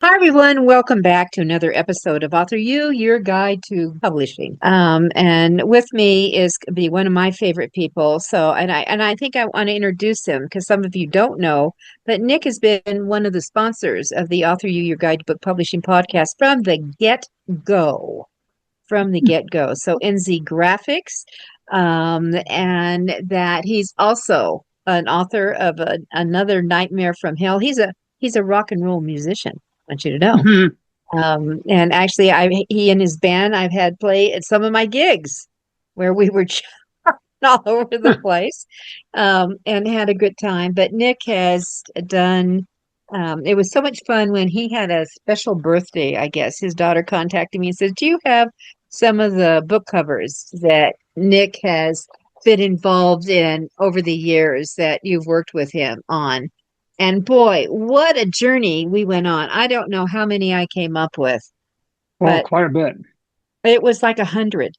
Hi, everyone. Welcome back to another episode of AuthorU, your guide to publishing. And with me is be one of my favorite people. And I think I want to introduce him because some of you don't know, but Nick has been one of the sponsors of the AuthorU, your guide to book publishing podcast from the get-go. From the get-go. So NZ Graphics, and that he's also an author of another Nightmare from Hell. He's a rock and roll musician. I want you to know. Mhm. And actually, he and his band I've had play at some of my gigs where we were all over the place, and had a good time. But Nick has done. It was so much fun when he had a special birthday. I guess his daughter contacted me and said, "Do you have some of the book covers that Nick has been involved in over the years that you've worked with him on?" And boy, what a journey we went on. I don't know how many I came up with, Well, but quite a bit. it was like 100,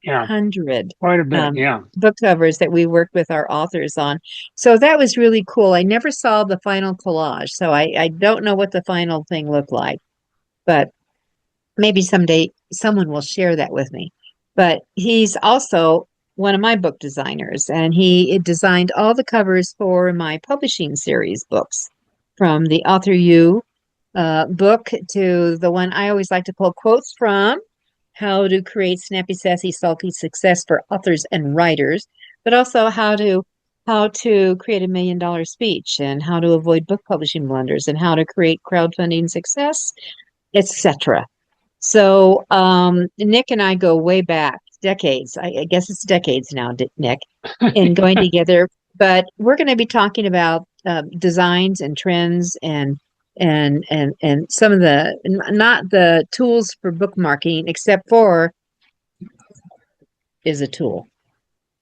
Yeah, 100 quite a bit. um, Yeah. book covers that we worked with our authors on. So that was really cool. I never saw the final collage, so I don't know what the final thing looked like, but maybe someday someone will share that with me. But he's also one of my book designers, and he designed all the covers for my publishing series books, from the Author U book to the one I always like to pull quotes from, How to Create Snappy, Sassy, Sulky Success for Authors and Writers, but also how to create $1 million speech, and how to avoid book publishing blunders, and how to create crowdfunding success, etc. So Nick and I go way back, decades. I guess it's decades now, Nick, in going together. But we're going to be talking about designs and trends and some of the not the tools for bookmarking, except for is a tool.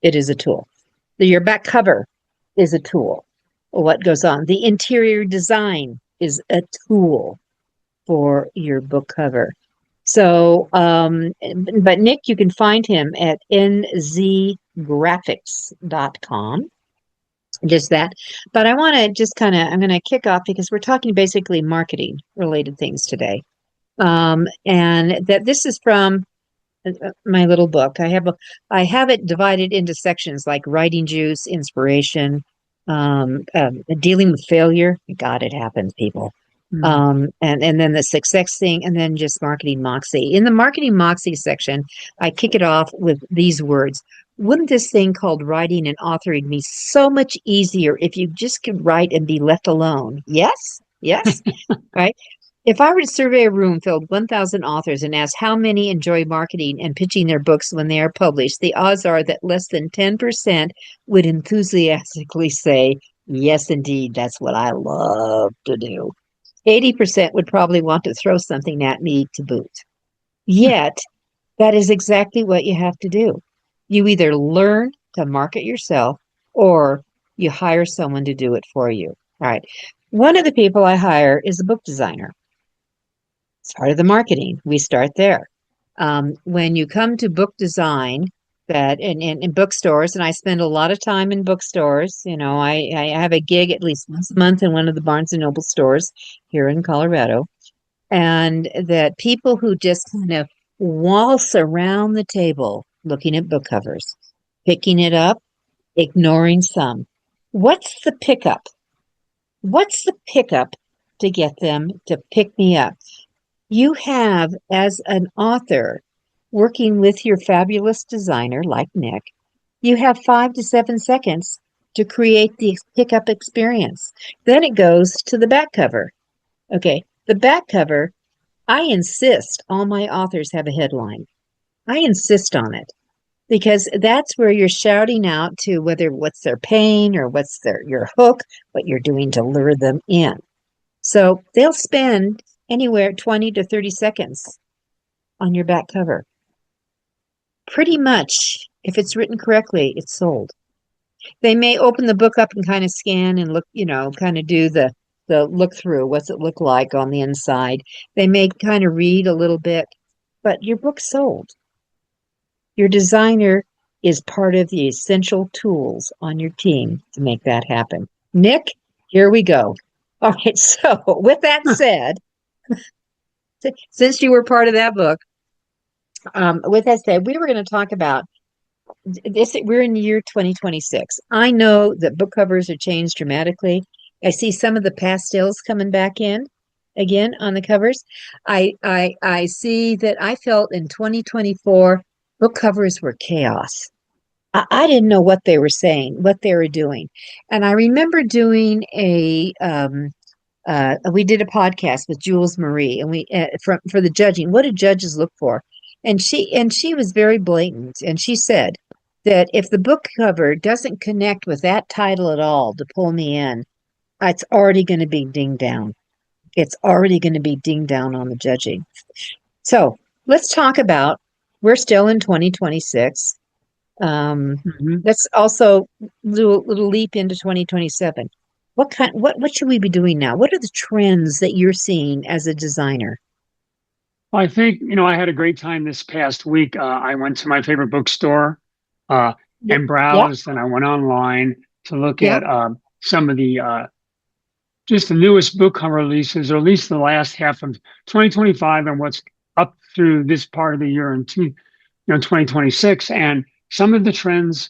It is a tool. Your back cover is a tool. What goes on? The interior design is a tool for your book cover. So, but Nick, you can find him at nzgraphics.com. Just that. But I want to just I'm going to kick off because we're talking basically marketing related things today. And that this is from my little book. I have it divided into sections like writing juice, inspiration, dealing with failure. God, it happens, people. Mhm. And then the success thing, and then just marketing moxie. In the marketing moxie section, I kick it off with these words. Wouldn't this thing called writing and authoring be so much easier if you just could write and be left alone? Yes, yes, right. If I were to survey a room filled with 1,000 authors and ask how many enjoy marketing and pitching their books when they are published, the odds are that less than 10% would enthusiastically say, yes, indeed, that's what I love to do. 80% would probably want to throw something at me to boot. Yet, that is exactly what you have to do. You either learn to market yourself or you hire someone to do it for you. All right. One of the people I hire is a book designer. It's part of the marketing. We start there. When you come to book design, that in bookstores, and I spend a lot of time in bookstores. I have a gig at least once a month in one of the Barnes and Noble stores here in Colorado, and that people who just kind of waltz around the table looking at book covers, picking it up, ignoring some. What's the pickup? What's the pickup to get them to pick me up? You have, as an author, working with your fabulous designer like Nick, you have 5 to 7 seconds to create the pickup experience. Then it goes to the back cover. Okay, the back cover, I insist all my authors have a headline. I insist on it because that's where you're shouting out to whether what's their pain or what's your hook, what you're doing to lure them in. So they'll spend anywhere 20 to 30 seconds on your back cover. Pretty much, if it's written correctly, it's sold. They may open the book up and kind of scan and look, kind of do the look through. What's it look like on the inside? They may kind of read a little bit, but your book's sold. Your designer is part of the essential tools on your team to make that happen. Nick, here we go. All right, so with that said, Since you were part of that book, with that said, we were going to talk about this. We're in the year 2026. I know that book covers are changed dramatically. I see some of the pastels coming back in again on the covers. I see that I felt in 2024 book covers were chaos. I didn't know what they were saying, what they were doing. And I remember doing we did a podcast with Jules Marie, and we for the judging. What do judges look for? And she was very blatant, and she said that if the book cover doesn't connect with that title at all to pull me in, it's already going to be dinged down. It's already going to be dinged down on the judging. So let's talk about. We're still in 2026. Let's also little leap into 2027. What should we be doing now? What are the trends that you're seeing as a designer? I think, I had a great time this past week. I went to my favorite bookstore and Yeah, browsed, and I went online to look yeah. at some of the just the newest book cover releases, or at least the last half of 2025 and what's up through this part of the year in 2026. And some of the trends,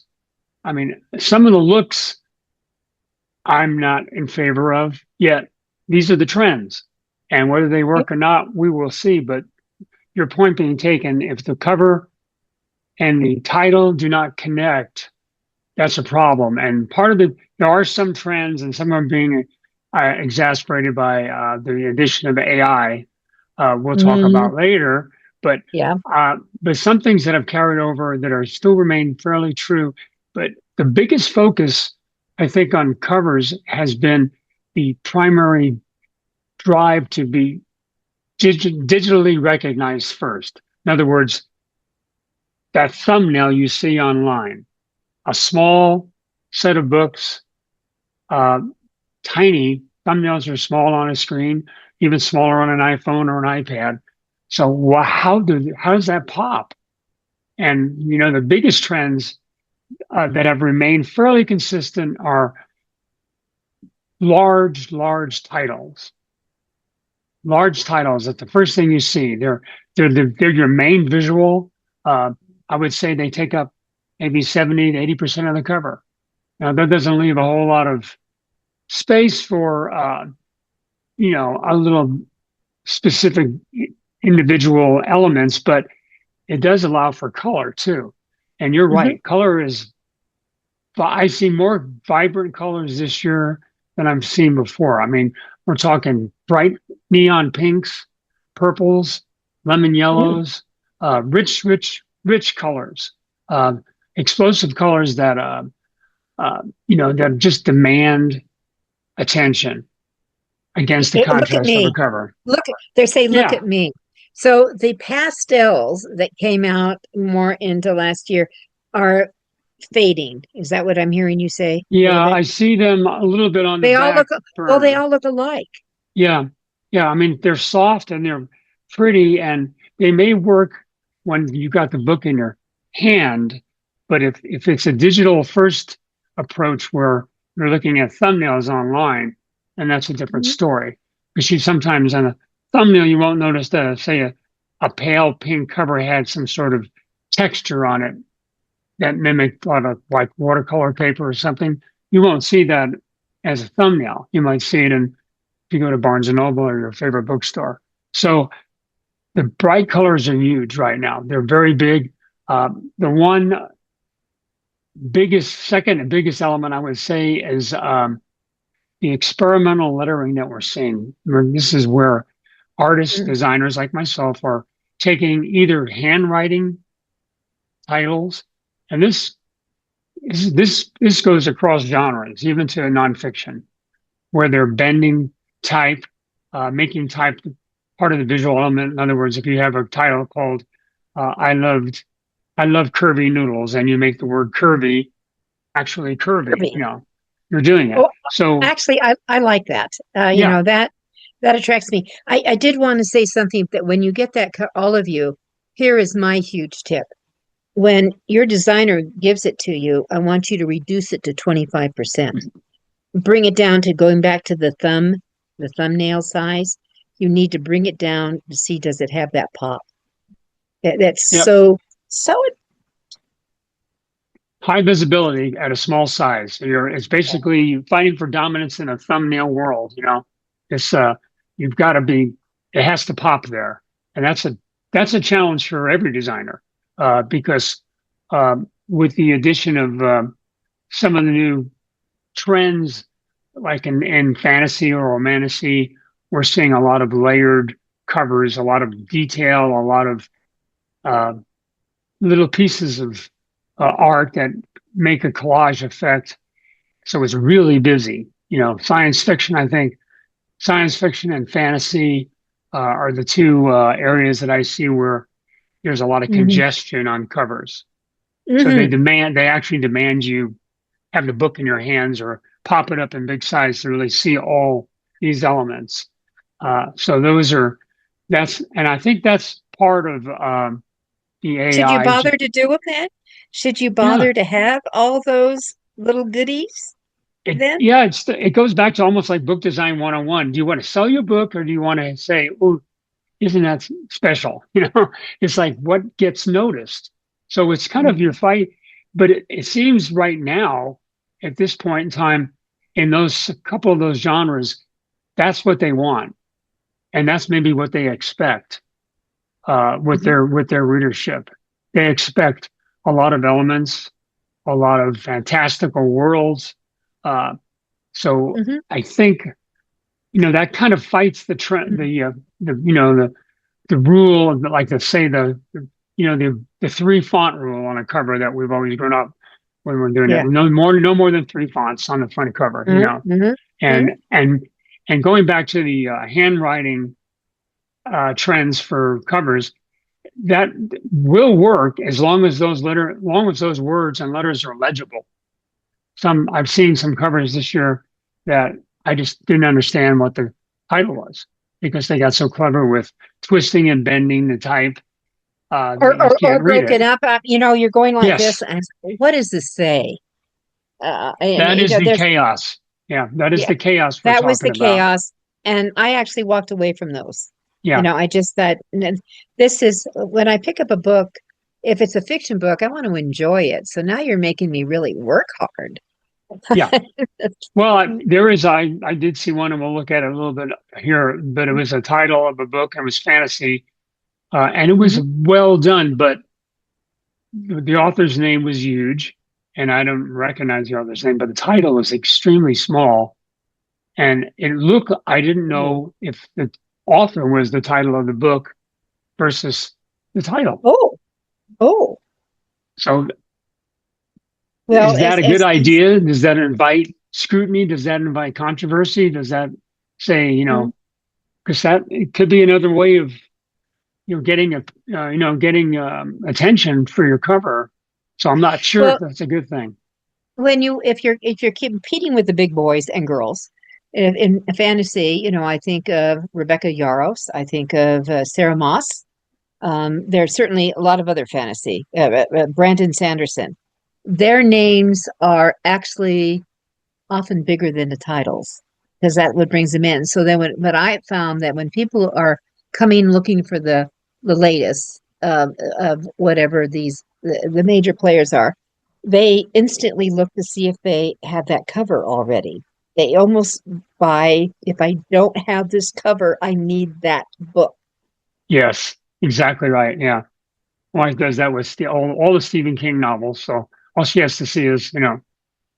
some of the looks I'm not in favor of, yet these are the trends. And whether they work or not, we will see. But your point being taken, if the cover and the title do not connect, that's a problem. And there are some trends, and some of them being exasperated by the addition of AI. We'll talk Mm, about later. But yeah. but some things that have carried over that are still remain fairly true. But the biggest focus, I think, on covers has been the primary drive to be digitally recognized first. In other words, that thumbnail you see online, a small set of books, uh, tiny thumbnails are small on a screen, even smaller on an iPhone or an iPad. So how does that pop? And the biggest trends that have remained fairly consistent are large titles. Large titles, that's the first thing you see. They're your main visual. I would say they take up maybe 70 to 80% of the cover. Now that doesn't leave a whole lot of space for a little specific individual elements, but it does allow for color too. And you're Hmm. right, color is. I see more vibrant colors this year than I've seen before. We're talking bright neon pinks, purples, lemon Mm. yellows, rich colors, uh, explosive colors that that just demand attention against the Look at contrast of a me. cover. They say, look Yeah, at me. So the pastels that came out more into last year are fading. Is that what I'm hearing you say a little yeah, bit? I see them a little bit on the They all back look, well, they burner. all look alike. Yeah. Yeah. They're soft and they're pretty, and they may work when you got the book in your hand. But if it's a digital first approach where you're looking at thumbnails online, then that's a different Mhm. story. Because you sometimes on a thumbnail, you won't notice that, say, a pale pink cover had some sort of texture on it that mimicked like watercolor paper or something. You won't see that as a thumbnail. You might see it if you go to Barnes and Noble or your favorite bookstore. So the bright colors are huge right now. They're very big. The second biggest element I would say is the experimental lettering that we're seeing. This is where artists, Mm. designers like myself are taking either handwriting titles, and this goes across genres, even to nonfiction, where they're bending type, making type part of the visual element. In other words, if you have a title called I love curvy noodles," and you make the word curvy actually curvy, Kirby. you're doing it. Oh, So actually, I like that. yeah, That attracts me. I did want to say something that when you get that, all of you, here is my huge tip. When your designer gives it to you, I want you to reduce it to 25%. Bring it down to going back to the thumbnail size. you need to bring it down to see, does it have that pop? That's Yep. so High visibility at a small size. It's basically fighting for dominance in a thumbnail world. It's you've got to be. It has to pop there, and that's a challenge for every designer because with the addition of some of the new trends, like in fantasy or romantasy, we're seeing a lot of layered covers, a lot of detail, a lot of uh, little pieces of art that make a collage effect. So it's really busy. Science fiction, I think science fiction and fantasy are the two areas that I see where there's a lot of hmm congestion on covers. So hmm they actually demand you have the book in your hands or pop it up in big size to really see all these elements. So and I think that's part of the Should you AI. bother to do with that? Should you Yeah, bother to have all those little goodies then? it goes back to almost like book design 101. Do you want to sell your book or do you want to say, "Oh, isn't that special?" It's like what gets noticed. So it's kind of your Mhm. fight, but it seems right now at this point in time in those a couple of those genres, that's what they want, and that's maybe what they expect with Mhm. their readership. They expect a lot of elements, a lot of fantastical worlds. Uh, so Mhm. I think that kind of fights the trend, the rule of like to say the three font rule on a cover that we've always grown up when we're doing it. Yeah. No more than three fonts on the front cover. Mhm. Mhm. Mhm. And going back to the handwriting trends for covers, that will work as long as those words and letters are legible. I've seen some covers this year that I just didn't understand what the title was because they got so clever with twisting and bending the type that you Or can't read it. broken up. You're going like this, Yes, and what does this say? And that is the chaos. Yeah, that is yeah, the chaos we're that was talking the about. chaos, and I actually walked away from those. Yeah, I just thought, this is when I pick up a book. If it's a fiction book, I want to enjoy it. So now you're making me really work hard. yeah. Well, I did see one, and we'll look at it a little bit here, but it was a title of a book. It was fantasy, and it was Mhm. well done, but the author's name was huge, and I don't recognize the author's name, but the title was extremely small. And I didn't Ooh. know if the author was the title of the book versus the title. Oh, oh. So Well, is that a good idea? Does that invite scrutiny? Does that invite controversy? Does that say, Mhm. because that it could be another way of, getting attention for your cover. So I'm not sure if Well, that's a good thing. if you're competing with the big boys and girls in fantasy, I think of Rebecca Yarros. I think of Sarah Moss. There's certainly a lot of other fantasy. Brandon Sanderson. Their names are actually often bigger than the titles because that what brings them in. So then, but I found that when people are coming looking for the latest of whatever the major players are, they instantly look to see if they have that cover already. They almost buy, if I don't have this cover, I need that book. Yes, exactly right. Yeah. Wife does that with all the Stephen King novels. So all she has to see is,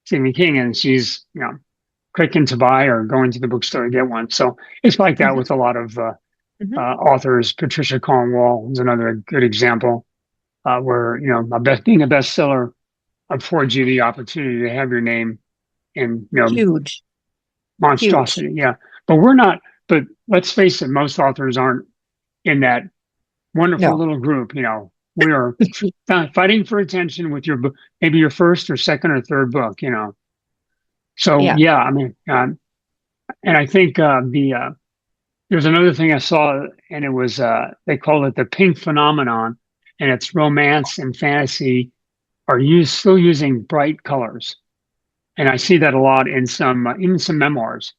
Stephen King, and she's, clicking to buy or going to the bookstore to get one. So it's like that hmm with a lot of hmm authors. Patricia Cornwall is another good example where, being a bestseller affords you the opportunity to have your name in, Huge, huge. monstrosity. Yeah. But we're not, but let's face it, most authors aren't in that wonderful No. little group. We are fighting for attention with your book, maybe your first or second or third book. So Yeah. yeah, I mean, and I think there's another thing I saw, and it was they call it the pink phenomenon, and it's romance and fantasy are still using bright colors, and I see that a lot in some memoirs,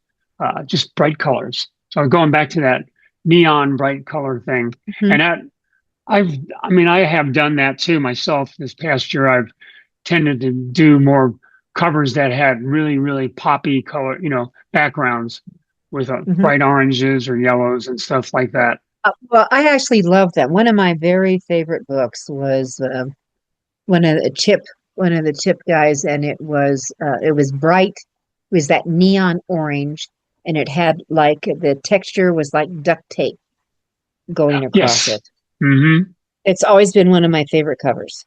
just bright colors. So going back to that neon bright color thing. Mhm. And that I have done that too myself. This past year, I've tended to do more covers that had really, really poppy color, backgrounds with Mhm. bright oranges or yellows and stuff like that. Well, I actually love them. One of my very favorite books was one of the Chip, one of the Chip guys, and it was bright. It was that neon orange, and it had like the texture was like duct tape going across Yes. it. Hmm. It's always been one of my favorite covers.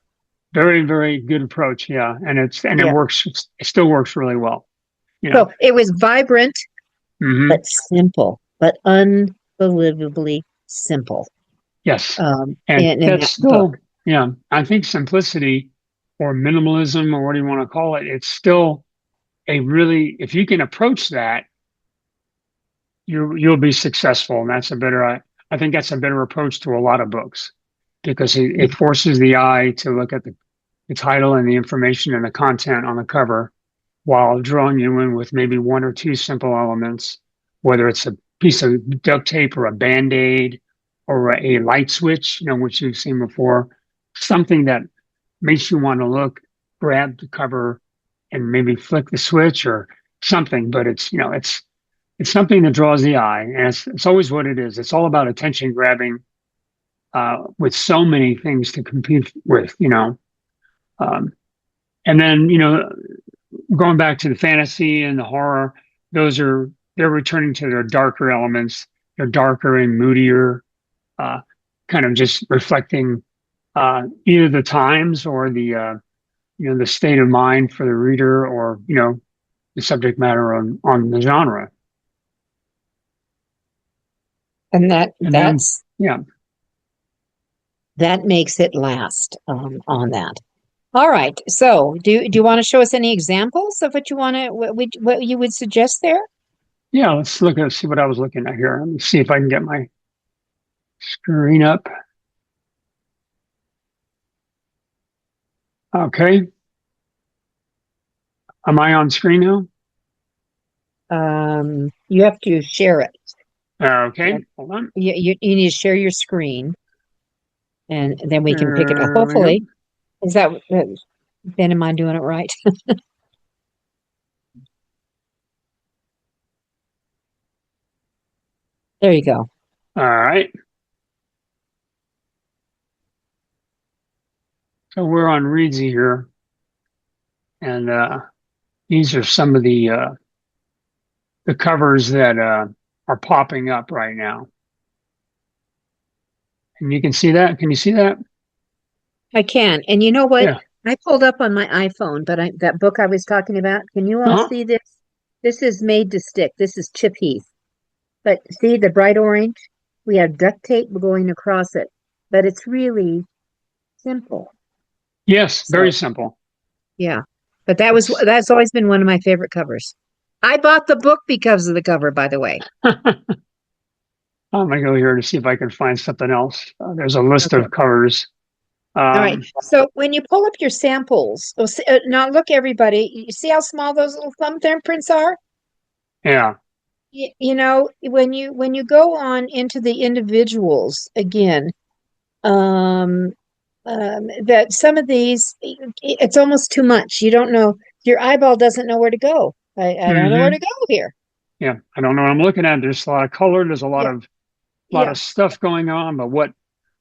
Very, very good approach. Yeah. And it Yeah. works, it still works really well, you know. So it was vibrant Hmm. but simple, but unbelievably simple. Yes. And In that's that book. still, yeah, I think simplicity or minimalism or what do you want to call it, it's still a really, if you can approach that, you'll be successful. And I think that's a better approach to a lot of books because it Yeah. forces the eye to look at the title and the information and the content on the cover while drawing you in with maybe one or two simple elements, whether it's a piece of duct tape or a band-aid or a light switch, which you've seen before, something that makes you want to look, grab the cover and maybe flick the switch or something, but it's something that draws the eye, and it's always what it is. It's all about attention grabbing, with so many things to compete with. Um, and then going back to the fantasy and the horror, they're returning to their darker elements. They're darker and moodier, uh, kind of just reflecting either the times or the state of mind for the reader, or the subject matter on the genre. And And then, yeah. that makes it last on that. All right. So do you want to show us any examples of what you want to what you would suggest there? Yeah, see what I was looking at here. Let me see if I can get my screen up. Okay. Am I on screen now? You have to share it. Okay, hold on. You need to share your screen, and then we can pick it up. There we go. Hopefully, is that then? Am I doing it right? There you go. All right. So we're on Readsy here, and these are some of the covers that are popping up right now. And you can see that. Can you see that? I can. And you know what? Yeah. I pulled up on my iPhone, but that book I was talking about, can you all Uh-huh. see this? This is made to stick. This is Chip Heath. But see the bright orange? We have duct tape going across it, but it's really simple. Yes, very So, simple. yeah. But It's that's always been one of my favorite covers. I bought the book because of the cover, by the way. I'm gonna go here to see if I can find something else. There's a list Okay. of covers. All right. So when you pull up your samples, now look, everybody, you see how small those little thumbprints are? Yeah. You know, when you go on into the individuals again, um, that some of these, it's almost too much. You don't know, your eyeball doesn't know where to go. I don't know where to Hmm. go here. Yeah. I don't know what I'm looking at. There's a lot of color. There's a lot Yeah, of yeah. stuff going on, but what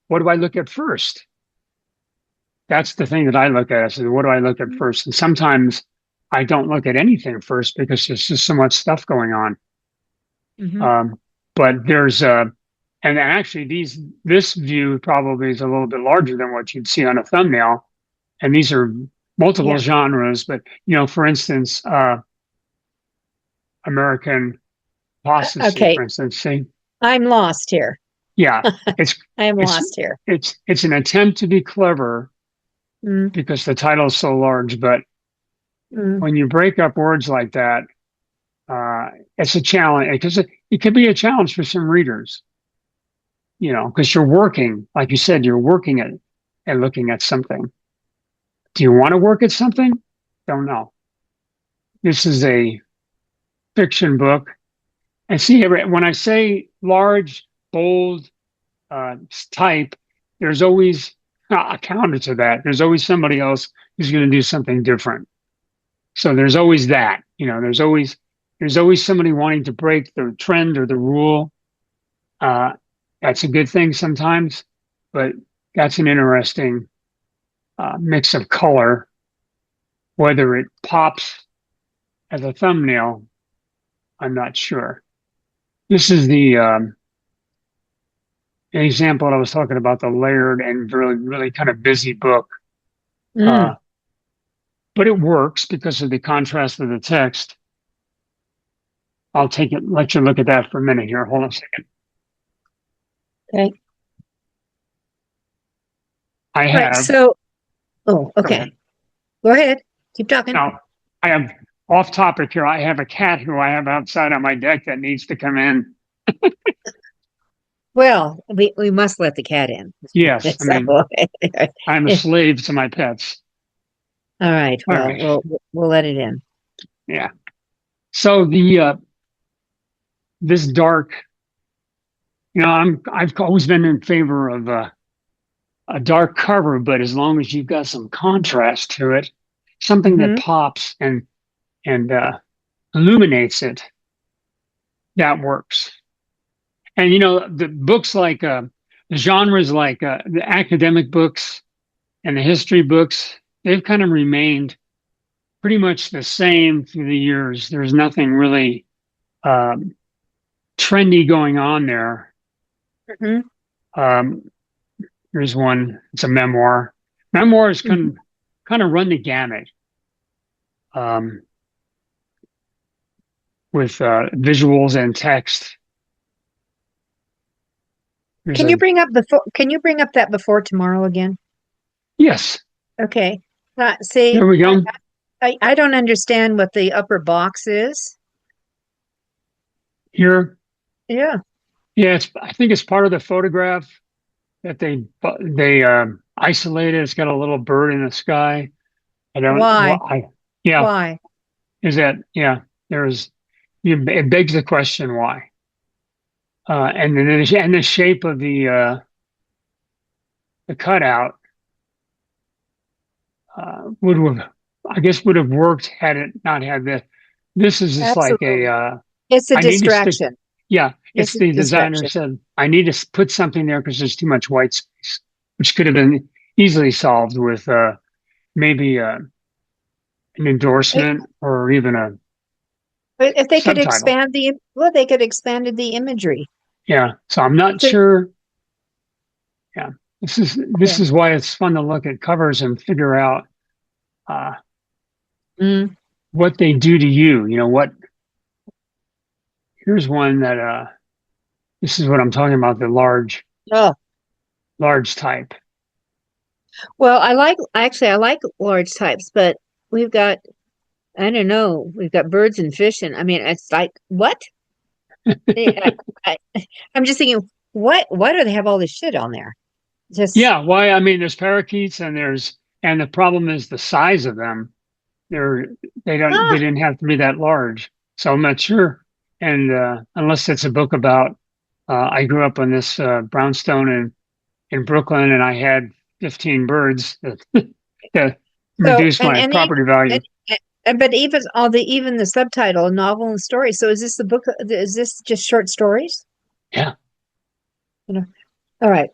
do I look at first? That's the thing that I look at. I said, what do I look at first? And sometimes I don't look at anything first because there's just so much stuff going on. Hmm. Um, but and actually this view probably is a little bit larger than what you'd see on a thumbnail. And these are multiple Yeah. genres, but for instance, American apostasy, Okay. for instance, see, I'm lost here. yeah, it's, I am it's, lost here. it's an attempt to be clever Mm, because the title is so large, but mm, when you break up words like that, uh, it's a challenge because it could be a challenge for some readers, because you're working, like you said, you're working at looking at something. Do you want to work at something? Don't know. This is a fiction book. And see, when I say large, bold type, there's always a counter to that. There's always somebody else who's going to do something different. So there's always that. There's always somebody wanting to break the trend or the rule. That's a good thing sometimes, but that's an interesting mix of color. Whether it pops as a thumbnail, I'm not sure. This is the example I was talking about, the layered and really, really kind of busy book. But it works because of the contrast of the text. I'll let you look at that for a minute here. Hold on a second. Okay. I have. Right, so, okay. Go ahead. Keep talking. Now, I have off topic here. I have a cat who I have outside on my deck that needs to come in. Well, we must let the cat in. Yes, I'm a slave to my pets. All right. Well, we'll let it in. Yeah. So this dark, I've always been in favor of a dark cover, but as long as you've got some contrast to it, something that pops and illuminates it, that works. And the books like the genres like the academic books and the history books, they've kind of remained pretty much the same through the years. There's nothing really trendy going on there. Here's one. It's a memoir. Memoirs can kind of run the gamut with visuals and text. Can you bring up that before tomorrow again? Yes. Okay. See, there we go. I don't understand what the upper box is. Here? Yeah. Yeah, I think it's part of the photograph that they isolated. It's got a little bird in the sky. I don't. Why? Yeah. Why? Is that? Yeah. It begs the question why. And the shape of the cutout would have worked had it not had this. This is just Absolutely. like it's a distraction. It's the designer said, I need to put something there because there's too much white space, which could have been easily solved with maybe an endorsement or even a if they subtitle. they could expand the imagery. Yeah. So I'm not sure. Yeah. This is why it's fun to look at covers and figure out what they do to you. Here's one that this is what I'm talking about, the large type. Well, I like large types, but we've got, I don't know, we've got birds and fish, and I mean, it's like, what? I'm just thinking, why do they have all this shit on there? Why? I mean, there's parakeets and the problem is the size of them. They didn't have to be that large. So I'm not sure. And unless it's a book about, I grew up on this brownstone in Brooklyn, and I had 15 birds that reduced my property value. But even the subtitle, novel and story. So is this the book? Is this just short stories? Yeah. All right.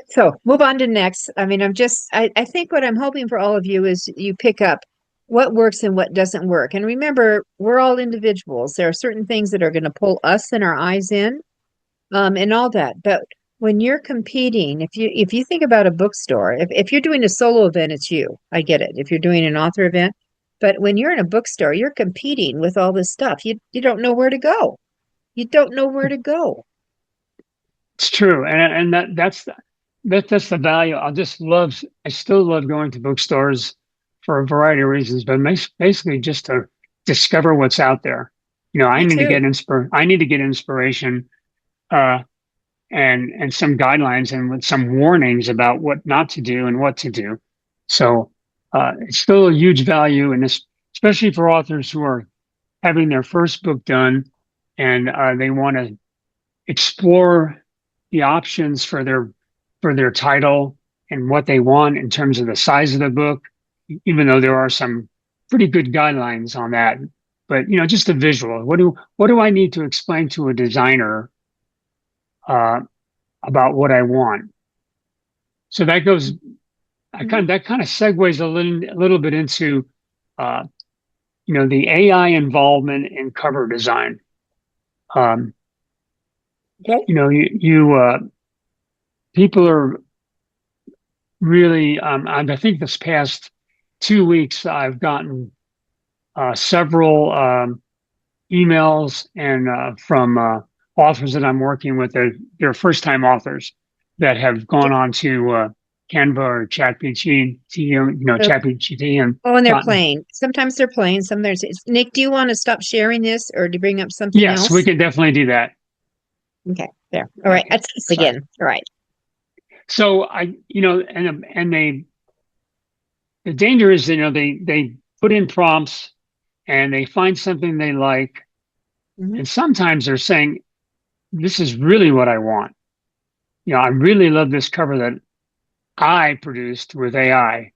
So move on to next. I mean, I think what I'm hoping for all of you is you pick up what works and what doesn't work. And remember, we're all individuals. There are certain things that are going to pull us and our eyes in, and all that. But when you're competing, if you think about a bookstore, if you're doing a solo event, it's you. I get it. If you're doing an author event, but when you're in a bookstore, you're competing with all this stuff. You don't know where to go. You don't know where to go. It's true, and that's the value. I still love going to bookstores for a variety of reasons, but basically just to discover what's out there. I need to get inspiration, and some guidelines and with some warnings about what not to do and what to do. So it's still a huge value, and especially for authors who are having their first book done and they want to explore the options for their title and what they want in terms of the size of the book, even though there are some pretty good guidelines on that. But just the visual. What do I need to explain to a designer about what I want? So that goes. That kind of segues a little bit into uh, the AI involvement in cover design. Um, Okay. People are really. I think this past 2 weeks, I've gotten several emails and from authors that I'm working with. They're first-time authors that have gone on to Canva or ChatGPT, Okay. ChatGPT, and Oh, and they're gotten. plain. Sometimes they're plain. Sometimes it's Nick, do you want to stop sharing this or to bring up something Yes, we else? can definitely do that. Okay, there. All right. Okay, That's us sorry. again. All right. So and the danger is, they put in prompts and they find something they like, Mhm. and sometimes they're saying, "This is really what I want." I really love this cover that I produced with AI.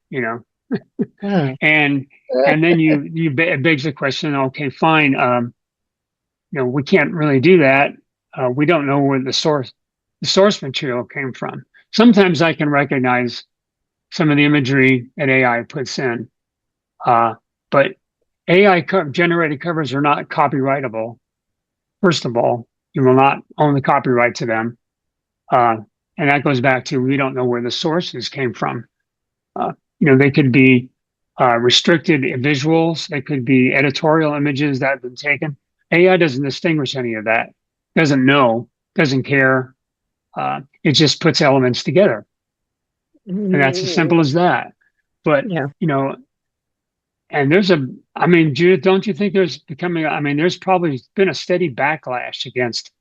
Oh. And then it begs the question. Okay, fine. We can't really do that. We don't know where the source material came from. Sometimes I can recognize some of the imagery that AI puts in, but AI generated covers are not copyrightable. First of all, you will not own the copyright to them, uh, and that goes back to we don't know where the sources came from. They could be restricted visuals. They could be editorial images that have been taken. AI doesn't distinguish any of that. Doesn't know. Doesn't care. It just puts elements together, and that's as Mm, simple as that. But yeah. you know, and I mean, Judith, don't you think there's probably been a steady backlash against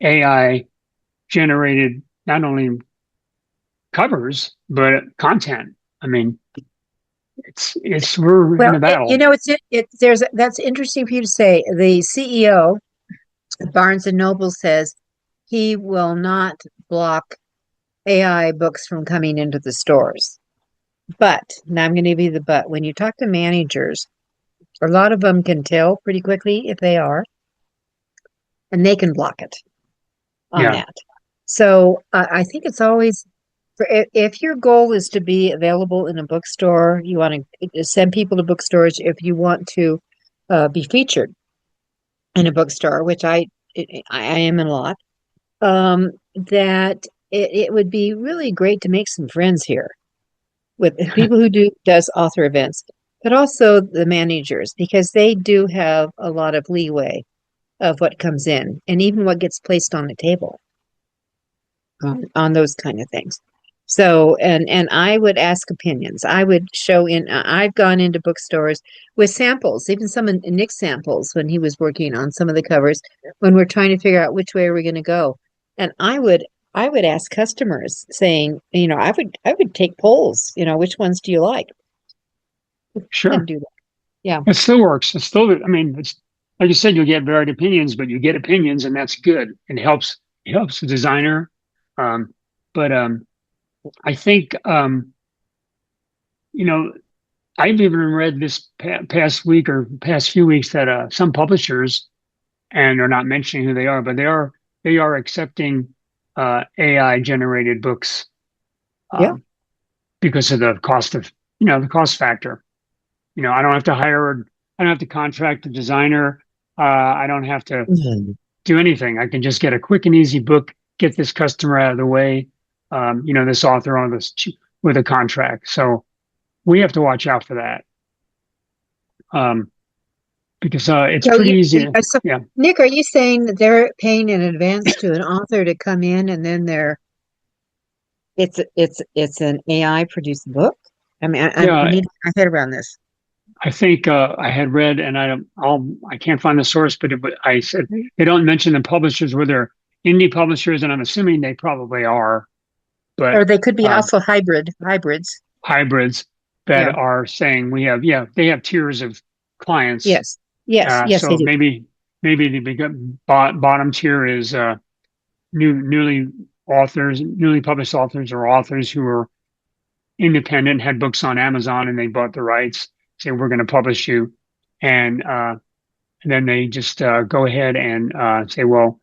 AI generated not only covers but content? I mean, we're in Well, a battle. that's interesting for you to say. The CEO of Barnes and Noble says he will not block AI books from coming into the stores. But now I'm going to give you the but. When you talk to managers, a lot of them can tell pretty quickly if they are, and they can block it on Yeah, that. So I think it's always if your goal is to be available in a bookstore, you want to send people to bookstores. If you want to be featured in a bookstore, which I am in a lot, that it would be really great to make some friends here with people who does author events, but also the managers because they do have a lot of leeway of what comes in and even what gets placed on the table on those kind of things. So, and I would ask opinions. I would show in. I've gone into bookstores with samples, even some of Nick's samples when he was working on some of the covers. When we're trying to figure out which way we're going to go, and I would ask customers, saying, I would take polls. Which ones do you like? And sure. do that. Yeah, It still works. It's still, I mean, it's like you said, you'll get varied opinions, but you get opinions, and that's good. It helps the designer. Um, but I think, you know, I've even read this past week or past few weeks that some publishers, and they're not mentioning who they are, but they are accepting AI generated books yeah. um, because of the cost factor. I don't have to contract a designer. I don't have to Mhm. do anything. I can just get a quick and easy book, get this customer out of the way, this author on this with a contract. So we have to watch out for that um, because it's So pretty easy. so Yeah, Nick, are you saying that they're paying in advance to an author to come in and then it's an AI produced book? I mean, I yeah. need my head around this. I think I had read, and I can't find the source, but I said they don't mention the publishers where they're indie publishers, and I'm assuming they probably are, but Or they could be um, also hybrids. hybrids that Yeah. are saying they have tiers of clients. Yes. Yes, they So do. maybe the bottom tier is newly authors, newly published authors, or authors who are independent, had books on Amazon, and they bought the rights, say, we're going to publish you. And then they just go ahead and say, well,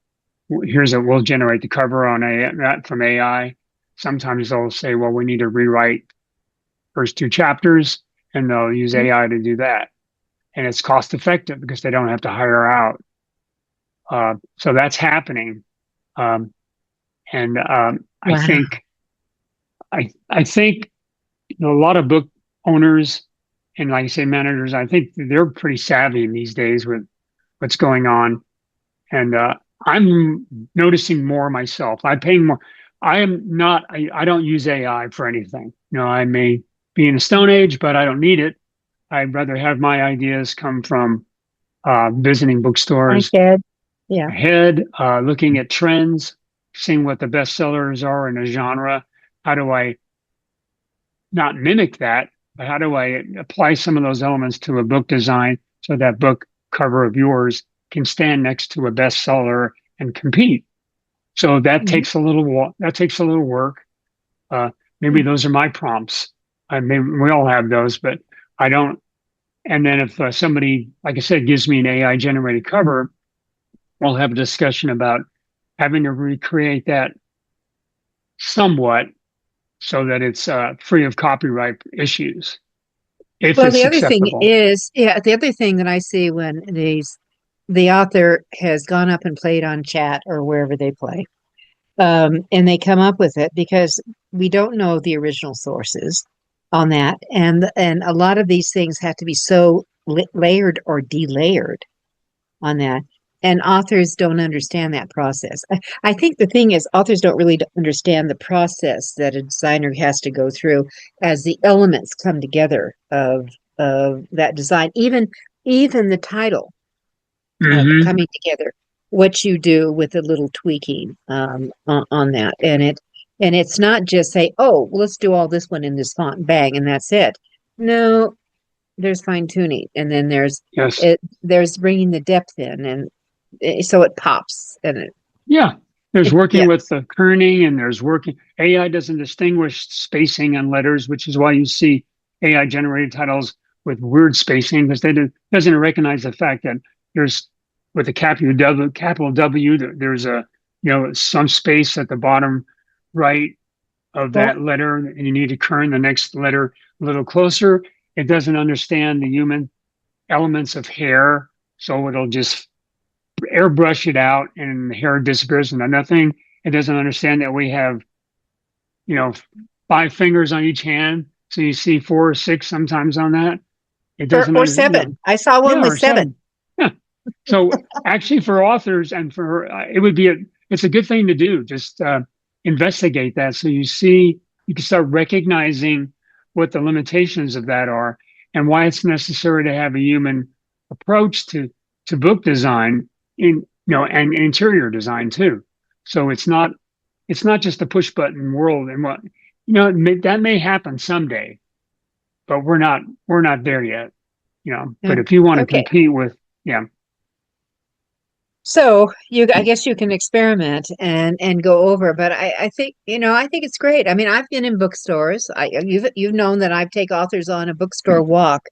we'll generate the cover on that from AI. Sometimes they'll say, well, we need to rewrite first two chapters, and they'll use AI to do that. And it's cost effective because they don't have to hire out. So that's happening. And I Wow. think I think a lot of book owners and, like I say, managers, I think they're pretty savvy these days with what's going on. And I'm noticing more myself. I pay more. I am not. I don't use AI for anything. I may be in a stone age, but I don't need it. I'd rather have my ideas come from visiting Hi, bookstores Ted. Yeah. ahead, looking at trends, seeing what the bestsellers are in a genre. How do I not mimic that, but how do I apply some of those elements to a book design so that book cover of yours can stand next to a bestseller and compete? So that Mhm. takes a little work. Uh, maybe those are my prompts. Maybe we all have those, but I don't. And then if somebody, like I said, gives me an AI generated cover, we'll have a discussion about having to recreate that somewhat so that it's free of copyright issues if Well, it's the other thing acceptable. is, yeah, the other thing that I see when the author has gone up and played on chat or wherever they play, and they come up with it because we don't know the original sources on that, and a lot of these things have to be so layered or delayered on that. And authors don't understand that process. I think the thing is, authors don't really understand the process that a designer has to go through as the elements come together of that design. Even the title Hmm. coming together, what you do with a little tweaking on that, and it's not just say, oh, let's do all this one in this font, bang, and that's it. No, there's fine tuning, and then Yes. there's bringing the depth in, and so it pops, and Yeah. There's working yeah. with the kerning, and there's working. AI doesn't distinguish spacing on letters, which is why you see AI generated titles with weird spacing because doesn't recognize the fact that there's with the capital W, there's a some space at the bottom right of Well, that letter, and you need to kern the next letter a little closer. It doesn't understand the human elements of hair, so it'll just airbrush it out and the hair disappears into nothing. It doesn't understand that we have, you know, 5 fingers on each hand. So you see 4 or 6 sometimes on that. It doesn't or understand, seven. I saw one yeah, with or seven. 7. Yeah. So actually for authors and for, it would be, it's a good thing to do. Just investigate that. So you can start recognizing what the limitations of that are and why it's necessary to have a human approach to book design and interior design too. So it's not just a push button world and that may happen someday, but we're not there yet. Yeah. But if you want to Okay. compete with, yeah. So I guess you can experiment and go over, but I think, I think it's great. I mean, I've been in bookstores. You've known that I've take authors on a bookstore walk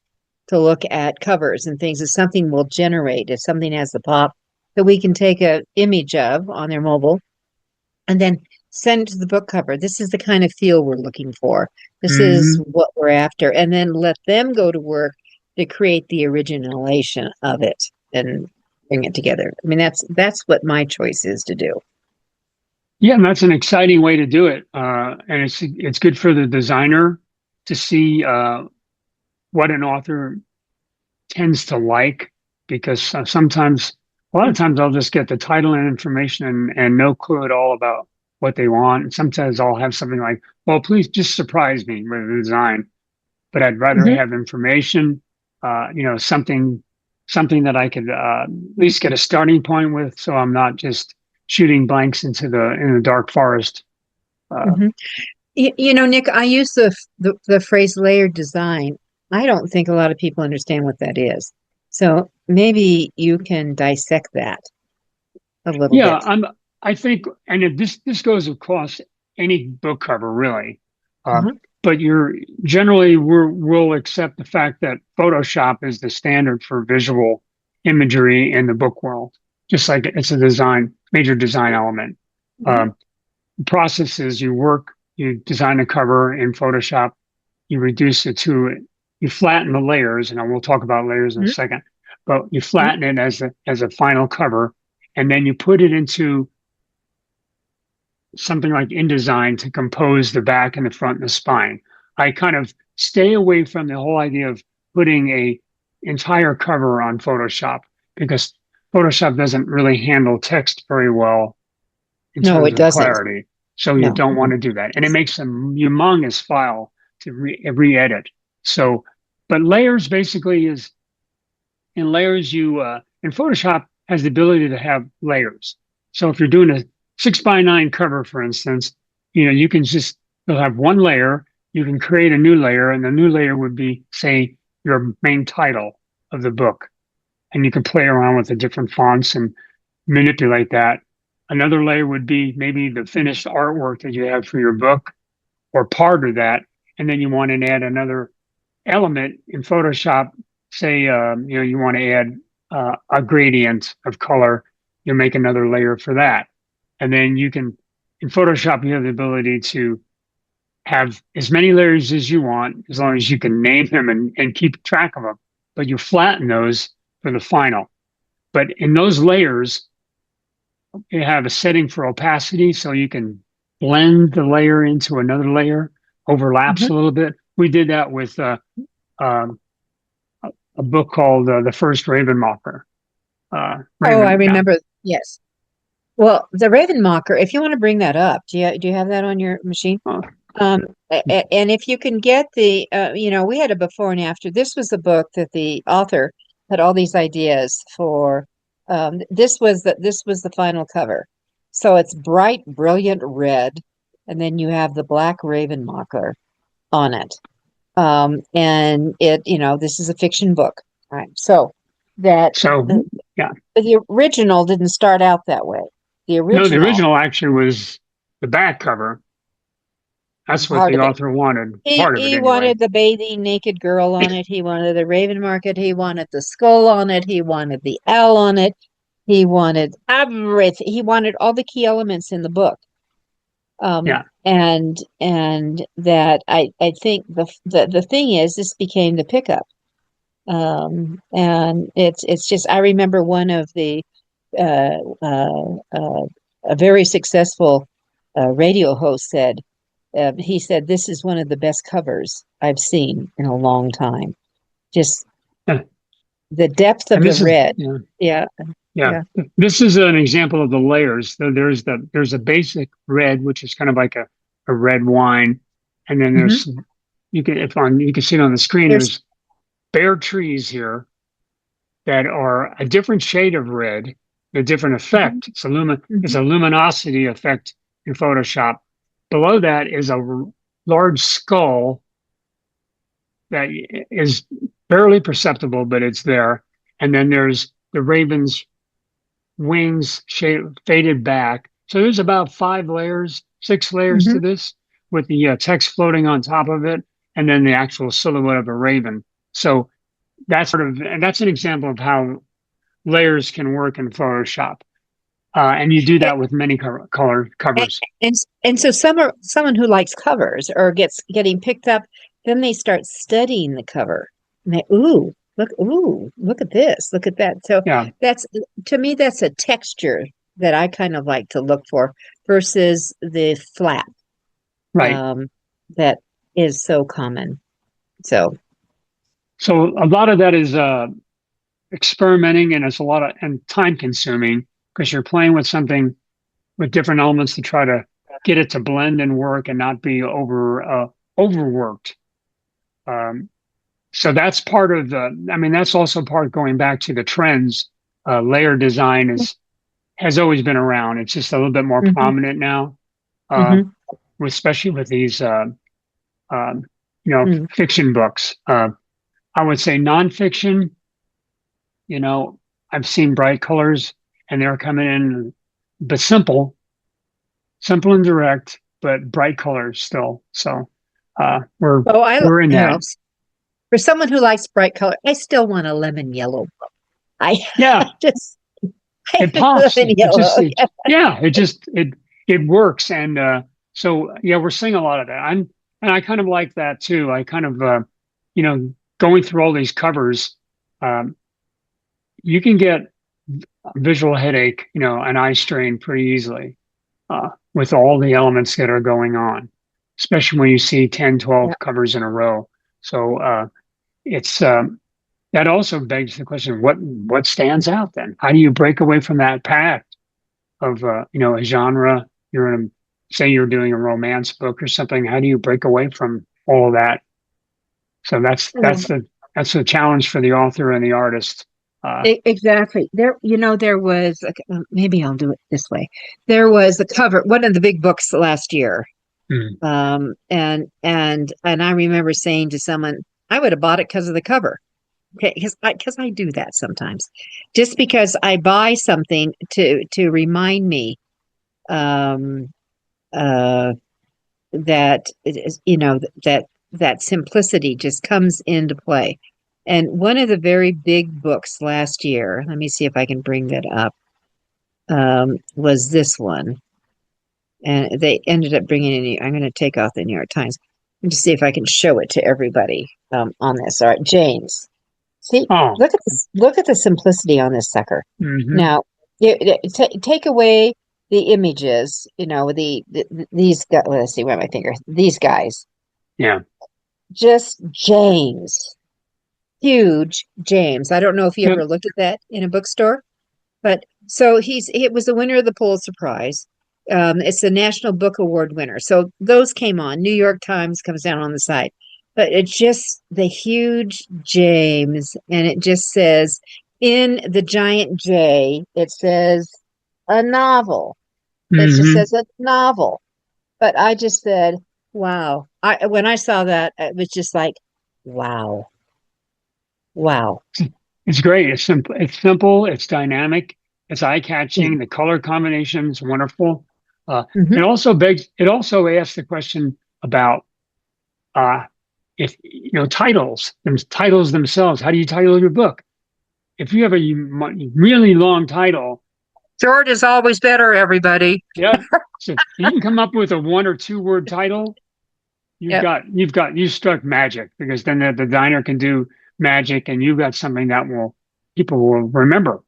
to look at covers and things. If something will generate, if something has the pop that we can take a image of on their mobile and then send it to the book cover. This is the kind of feel we're looking for. This is Hmm. what we're after, and then let them go to work to create the originalization of it and bring it together. I mean, that's what my choice is to do. Yeah, and that's an exciting way to do it. And it's good for the designer to see what an author tends to like, because a lot of times I'll just get the title and information and no clue at all about what they want. And sometimes I'll have something like, well, please just surprise me with the design. But I'd rather Mhm. have information, something that I could at least get a starting point with, so I'm not just shooting blanks in the dark forest. Uh, Mhm. Nick, I use the phrase layered design. I don't think a lot of people understand what that is. So maybe you can dissect that a little yeah, bit. I think, and this goes across any book cover really, uh, Uh-huh. but we'll accept the fact that Photoshop is the standard for visual imagery in the book world, just like it's a major design element. Mhm. Um, the process is you design a cover in Photoshop, you reduce it to, you flatten the layers, and we'll talk about layers in a Mhm. second, but you Mhm. flatten it as a final cover, and then you put it into something like InDesign to compose the back and the front and the spine. I kind of stay away from the whole idea of putting a entire cover on Photoshop because Photoshop doesn't really handle text very well in No, terms it of doesn't. clarity. So you No. don't want to do that. And it makes a humongous file to re-edit. So, but layers basically is in layers and Photoshop has the ability to have layers. So if you're doing a 6x9 cover, for instance, you can you'll have one layer, you can create a new layer, and the new layer would be, say, your main title of the book. And you can play around with the different fonts and manipulate that. Another layer would be maybe the finished artwork that you have for your book or part of that. And then you want to add another element in Photoshop. Say, you want to add a gradient of color. You make another layer for that. And then in Photoshop, you have the ability to have as many layers as you want, as long as you can name them and keep track of them. But you flatten those for the final. But in those layers, you have a setting for opacity, so you can blend the layer into another layer, overlaps Mhm. a little bit. We did that with um, a book called The First Ravenmocker. Oh, I Raven, yeah. remember. Yes. Well, the Ravenmocker, if you want to bring that up, do you have that on your machine? Uh, And if you can get we had a before and after. This was the book that the author had all these ideas for. This was the final cover. So it's bright, brilliant red, and then you have the black Ravenmocker on it. And this is a fiction book, right? So that so, yeah. the original didn't start out that way. The No, the original original actually was the back cover. That's what part the of it. author wanted, He part of it he anyway. wanted the bathing naked girl on it. He wanted the raven market. He wanted the skull on it. He wanted the owl on it. He wanted everything. He wanted all the key elements in the book. Yeah. And that I think the thing is this became the pickup. And it's just I remember one of the uh, uh, uh, a very successful radio host said. He said, "This is one of the best covers I've seen in a long time. Just Yeah. the depth of And the this is, red." yeah. Yeah, Yeah. yeah. This is an example of the layers. There's a basic red, which is kind of like a red wine. And then Hmm. you can see it on the screen, There's, there's bare trees here that are a different shade of red, a different mhm, effect. It's mhm, a luminosity effect in Photoshop. Below that is large skull that is barely perceptible, but it's there. And then there's the raven's wings faded back. So there's about 5 layers, 6 layers to mhm. this, with the text floating on top of it, and then the actual silhouette of a raven. So and that's an example of how layers can work in Photoshop. And you do A- that with many color a- covers. and so someone who likes covers or getting picked up, then they start studying the cover. And look at this, look at that. So Yeah, that's to me, that's a texture that I kind of like to look for versus the flat right. um, that is so common. So, So a lot of that is experimenting, and it's a lot of and time consuming because you're playing with something with different elements to try to get it to blend and work and not be overworked. Um, so that's part of I mean, that's also part going back to the trends. Layer design has always been around. It's just a little bit more hmm prominent now, uh, hmm especially with these, um, hmm fiction books. I would say nonfiction, you know, I've seen bright colors and they're coming in. but simple and direct, but bright colors still. So we're Oh, we're in that. for someone who likes bright color, I still want a lemon yellow book. I Yeah, just it pops. lemon It just yellow. it, yeah, it works. And so yeah, we're seeing a lot of that. And I kind of like that too. I kind of you know, going through all these covers, um, you can get a visual headache, you know, an eye strain pretty easily with all the elements that are going on, especially when you see 10, Yeah. 12 covers in a row. So it's that also begs the question, what stands out then? How do you break away from that path of you know, a genre? You're in say you're doing a romance book or something. How do you break away from all of that? So that's the challenge for the author and the artist. Exactly. There was maybe I'll do it this way. There was a cover, one of the big books last year. Mm, And I remember saying to someone, I would have bought it because of the cover. Okay, because I do that sometimes. Just because I buy something to remind me um uh that it is, that simplicity just comes into play. And one of the very big books last year, let me see if I can bring that up, was this one. And they ended up bringing in, I'm going to take off the New York Times and to see if I can show it to everybody on this. All right, James. See, oh, look at the simplicity on this sucker. hmm Now, take away the images, these guys, let's see, where my finger, these guys, yeah. just James, huge James. I don't know if you Yep. ever looked at that in a bookstore. But so it was the winner of the Pulitzer Prize. It's the National Book Award winner. So those came on. New York Times comes down on the side. But it's just the huge James, and it just says in the giant J, it says a novel. It just hmm says a novel. But I just said, wow. When I saw that, it was just like, wow, wow. It's great. It's simple. It's simple. It's dynamic. It's Yeah. eye-catching. The color combination is wonderful. Mhm. It also asks the question about uh, if you know titles themselves. How do you title your book? If you have a really long title, Short is always better, everybody. yeah. So if you can come up with a 1 or 2 word title, Yep. you struck magic because then the designer can do magic, and you've got something that will people will remember.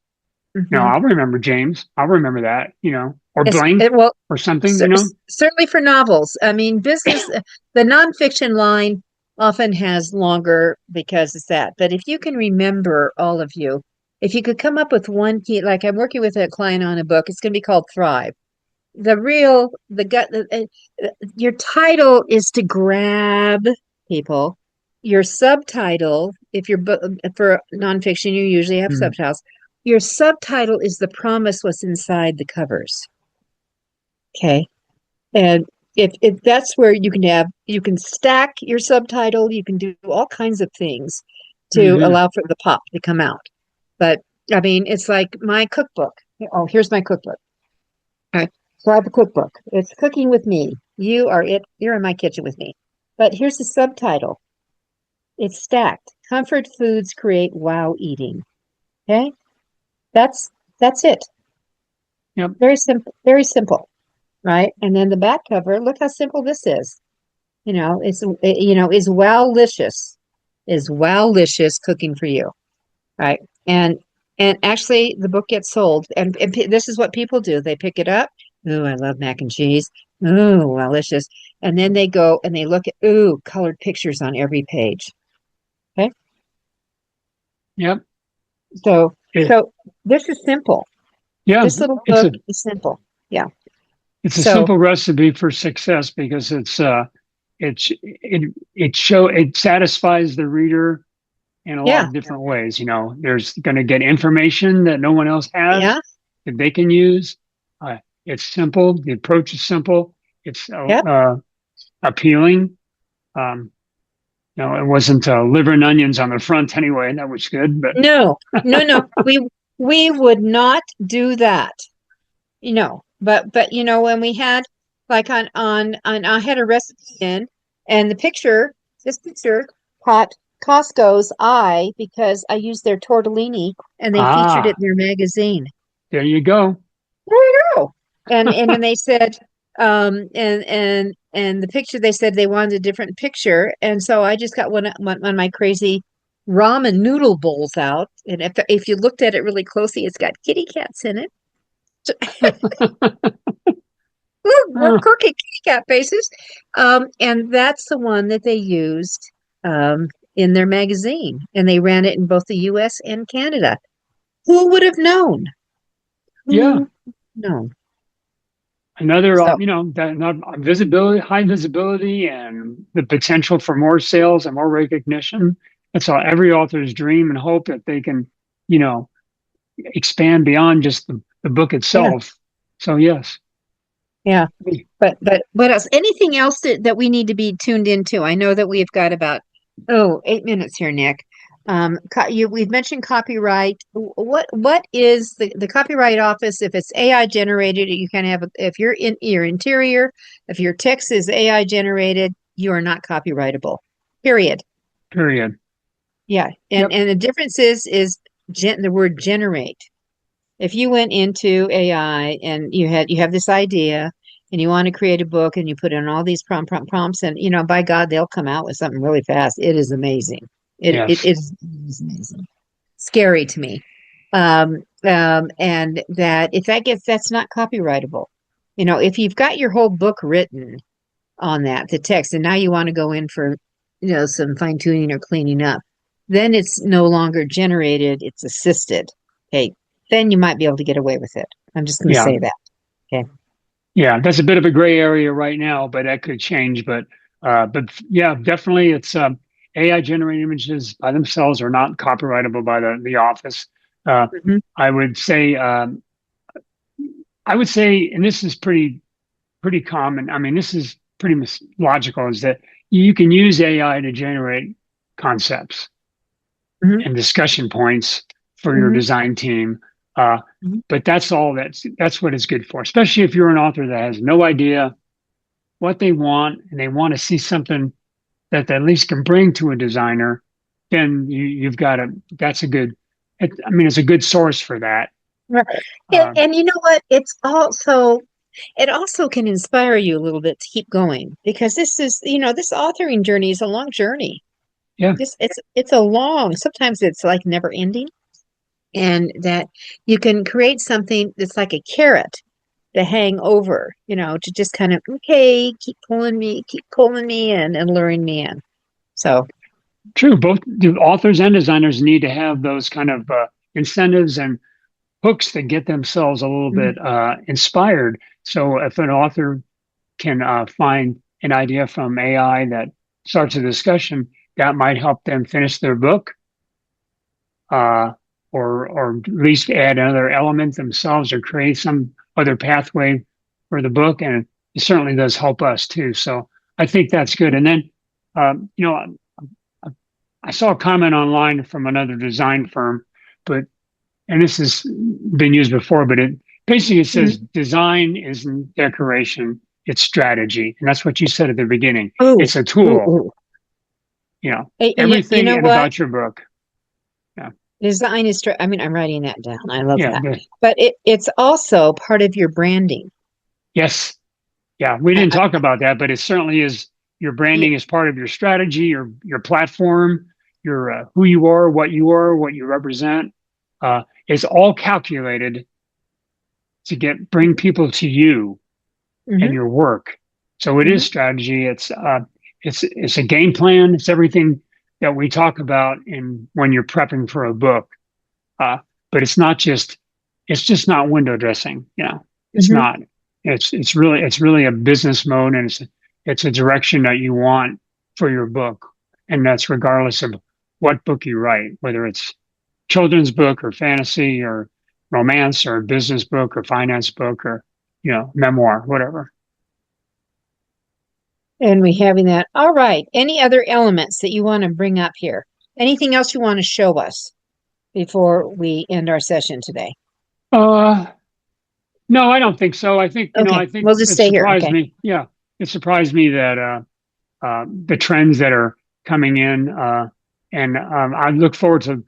You know, Hmm. I'll remember James. I'll remember that, you know, or Yes, blank well, or something, you know. certainly for novels. I mean, the nonfiction line often has longer because it's that. But if you can remember, all of you, if you could come up with one key, like I'm working with a client on a book, it's going to be called Thrive. The gut, your title is to grab people. Your subtitle, if you're for nonfiction, you usually have Mm, subtitles. Your subtitle is the promise what's inside the covers. Okay. And if that's where you can stack your subtitle, you can do all kinds of things to hmm allow for the pop to come out. But I mean, it's like my cookbook. Oh, here's my cookbook. Okay. So I have a cookbook. It's cooking with me. You're in my kitchen with me. But here's the subtitle. It's stacked. Comfort foods create wow eating. Okay. That's that's it. Yep. Very simple, very simple. Right? And then the back cover, look how simple this is. Is wowlicious cooking for you, right? And actually the book gets sold, and this is what people do. They pick it up. Ooh, I love mac and cheese. Ooh, wowlicious. And then they go and they look at colored pictures on every page. Okay. Yep. So It, so this is simple. yeah. This little It's book a is simple. Yeah. it's a So simple recipe for success because it satisfies the reader in a lot yeah, of different ways. You know, there's going to get information that no one else has yeah, that they can use. It's simple. The approach is simple. It's yeah. appealing. Um, no, it wasn't liver and onions on the front anyway. That was good, but No, no, no. We would not do that. but when we had like on I had a recipe in, and this picture caught Costco's eye because I used their tortellini and they featured it Ah, in their magazine. there you go. There you go. And then they said, and the picture, they said they wanted a different picture, and so I just got one of my crazy ramen noodle bowls out, and if you looked at it really closely, it's got kitty cats in it. We're Ah, cooking kitty cat faces. And that's the one that they used in their magazine, and they ran it in both the US and Canada. Who would have known? yeah. Who known? Another, So, visibility, high visibility, and the potential for more sales and more recognition. That's all every author's dream and hope that they can, you know, expand beyond just the book yeah, itself. So yes. yeah. But what else? Anything else that we need to be tuned into? I know that we've got about 8 minutes here, Nick. We've mentioned copyright. What is the copyright office? If it's AI generated, you can have if you're in your interior, if your text is AI generated, you are not copyrightable. Period. Period. Yeah, and Yep. and the difference is the word generate. If you went into AI and you have this idea and you want to create a book and you put in all these prompts, and by God, they'll come out with something really fast. It is amazing. Yes. It is amazing. Scary to me. And that if that's not copyrightable. If you've got your whole book written on the text, and now you want to go in for, some fine tuning or cleaning up, then it's no longer generated, it's assisted. Okay, then you might be able to get away with it. I'm just going to Yeah. say that. Okay. Yeah. That's a bit of a gray area right now, but that could change. But yeah, definitely, it's AI generated images by themselves are not copyrightable by the office. Uh, Mhm. I would say, and this is pretty common. I mean, this is pretty logical. Is that you can use AI to generate concepts Mhm. and discussion points for your Mhm. design team. Uh, Mhm. but that's all that's what it's good for, especially if you're an author that has no idea what they want and they want to see something that they at least can bring to a designer, then you've got that's a good, it's a good source for that. Right. Uh, And you know what? It also can inspire you a little bit to keep going, because this authoring journey is a long journey. yeah, It's a long, sometimes it's like never ending, and that you can create something that's like a carrot to hang over, to just kind of, okay, keep pulling me in and luring me in. So, true. Both the authors and designers need to have those kind of incentives and hooks that get themselves a little mhm, bit inspired. So if an author can find an idea from AI that starts a discussion, that might help them finish their book, uh, or at least add another element themselves or create some other pathway for the book. And it certainly does help us too. So I think that's good. And then, um, you know, I, I saw a comment online from another design firm, but and this has been used before, but it mhm. says design isn't decoration, it's strategy. And that's what you said at the beginning. Oh, It's a ooh, tool, ooh. you know, Hey, you everything know and what? about your book. Yeah. Design is, I mean, I'm writing that down. I love Yeah. that. But it's also part of your branding. Yes. Yeah. We I, didn't I, talk about that, but it certainly is your yeah, branding is part of your strategy, your platform, your who you are, what you represent. Is all calculated to bring people to you and mhm, your work. So it is mhm, strategy. It's a game plan. It's everything that we talk about in when you're prepping for a book. Uh, but it's just not window dressing. It's mhm. not. It's really a business mode, and it's a direction that you want for your book, and that's regardless of what book you write, whether it's children's book or fantasy or romance or business book or finance book or memoir, whatever. And we having that. All right. Any other elements that you want to bring up here? Anything else you want to show us before we end our session today? Uh, No, I don't think so. I think, Okay, I think we'll just it stay here. surprised Okay. me. Yeah, it surprised me that the trends that are coming in, and I look forward to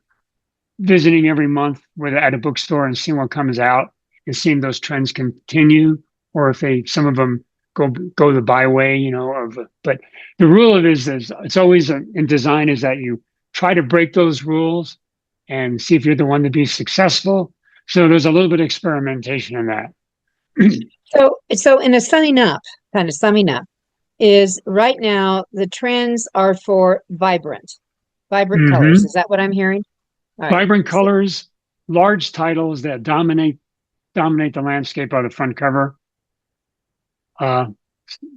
visiting every month at a bookstore and seeing what comes out and seeing those trends continue, or if some of them go the byway, but the rule of it is it's always in design is that you try to break those rules and see if you're the one to be successful. So there's a little bit of experimentation in that. So in a summing up, is right now the trends are for vibrant colors. Hmm. Is that what I'm hearing? All right. Vibrant colors, large titles that dominate the landscape of the front cover. Uh,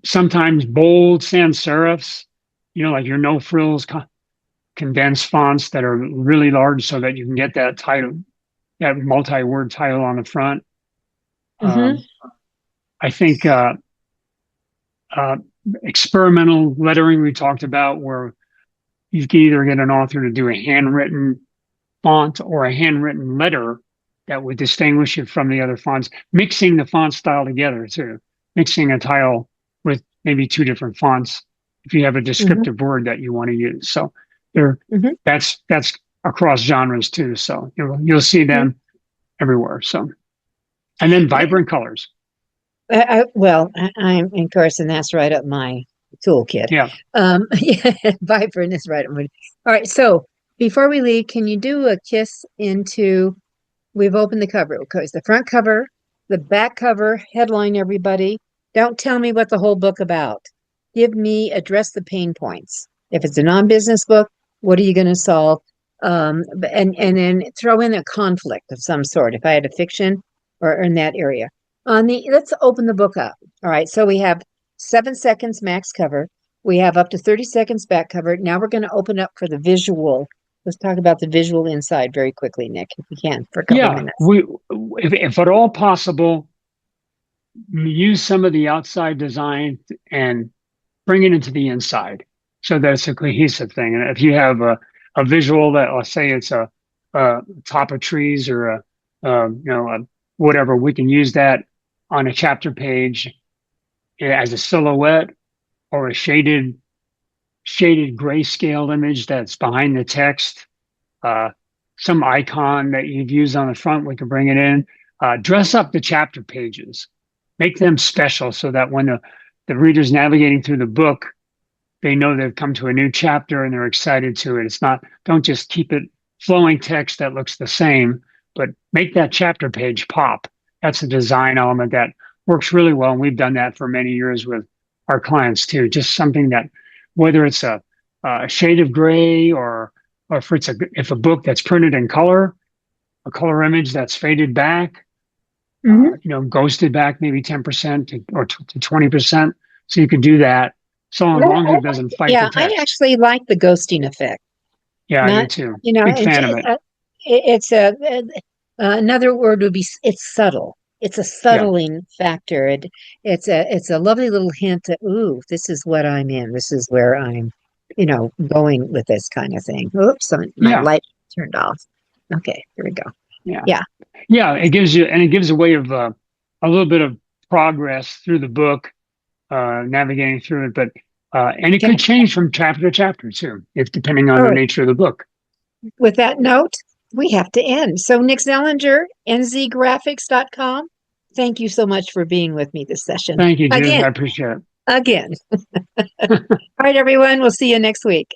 Sometimes bold sans serifs, like your no frills condensed fonts that are really large so that you can get that title, that multi-word title on the front. Mm-hmm. Um, I think uh, experimental lettering we talked about, where you can either get an author to do a handwritten font or a handwritten letter that would distinguish it from the other fonts, mixing the font style together too, mixing a title with maybe two different fonts if you have a Mm-hmm. descriptive word that you want to use. So there, Mm-hmm. that's across genres too. So you'll see Mm-hmm. them everywhere. So, and then vibrant colors. I'm of course, and that's right up my toolkit. Yeah. Yeah, vibrant is right up my. All right. So before we leave, can you do a kiss into? We've opened the cover. Okay, the front cover, the back cover, headline. Everybody, don't tell me what the whole book about. Address the pain points. If it's a non-business book, what are you going to solve? And then throw in a conflict of some sort. If I had a fiction or in that area. Let's open the book up. All right, so we have 7 seconds max cover. We have up to 30 seconds back cover. Now we're going to open up for the visual. Let's talk about the visual inside very quickly, Nick, if you can, for a couple of Yeah. minutes. If at all possible, use some of the outside design and bring it into the inside so that it's a cohesive thing. And if you have a visual that, let's say it's a top of trees or whatever, we can use that on a chapter page as a silhouette or a shaded grayscale image that's behind the text. Uh, some icon that you've used on the front, we can bring it in. Dress up the chapter pages, make them special so that when the reader's navigating through the book, they know they've come to a new chapter and they're excited to it. Don't just keep it flowing text that looks the same, but make that chapter page pop. That's a design element that works really well. And we've done that for many years with our clients too. Just something that, whether it's a shade of gray or if a book that's printed in color, a color image that's faded back, ghosted back maybe 10% or to 20%. So you can do that. So long as it doesn't fight the Yeah, I text. actually like the ghosting effect. Yeah, I do Not, too. you know, Big fan of it. it's another word would be it's subtle. It's a Yeah. subtling factor. It's a lovely little hint that, ooh, this is what I'm in. This is where I'm, going with this kind of thing. Oops, my Yeah. light turned off. Okay, here we go. Yeah. Yeah. Yeah. It gives a way of a little bit of progress through the book, navigating through it. But and it Okay. could change from chapter to chapter too, if depending on All the right. nature of the book. With that note, we have to end. So Nick Zelinger, nzgraphics.com. Thank you so much for being with me this session. Thank you, Judith. Again, I appreciate again. it. All right, everyone. We'll see you next week.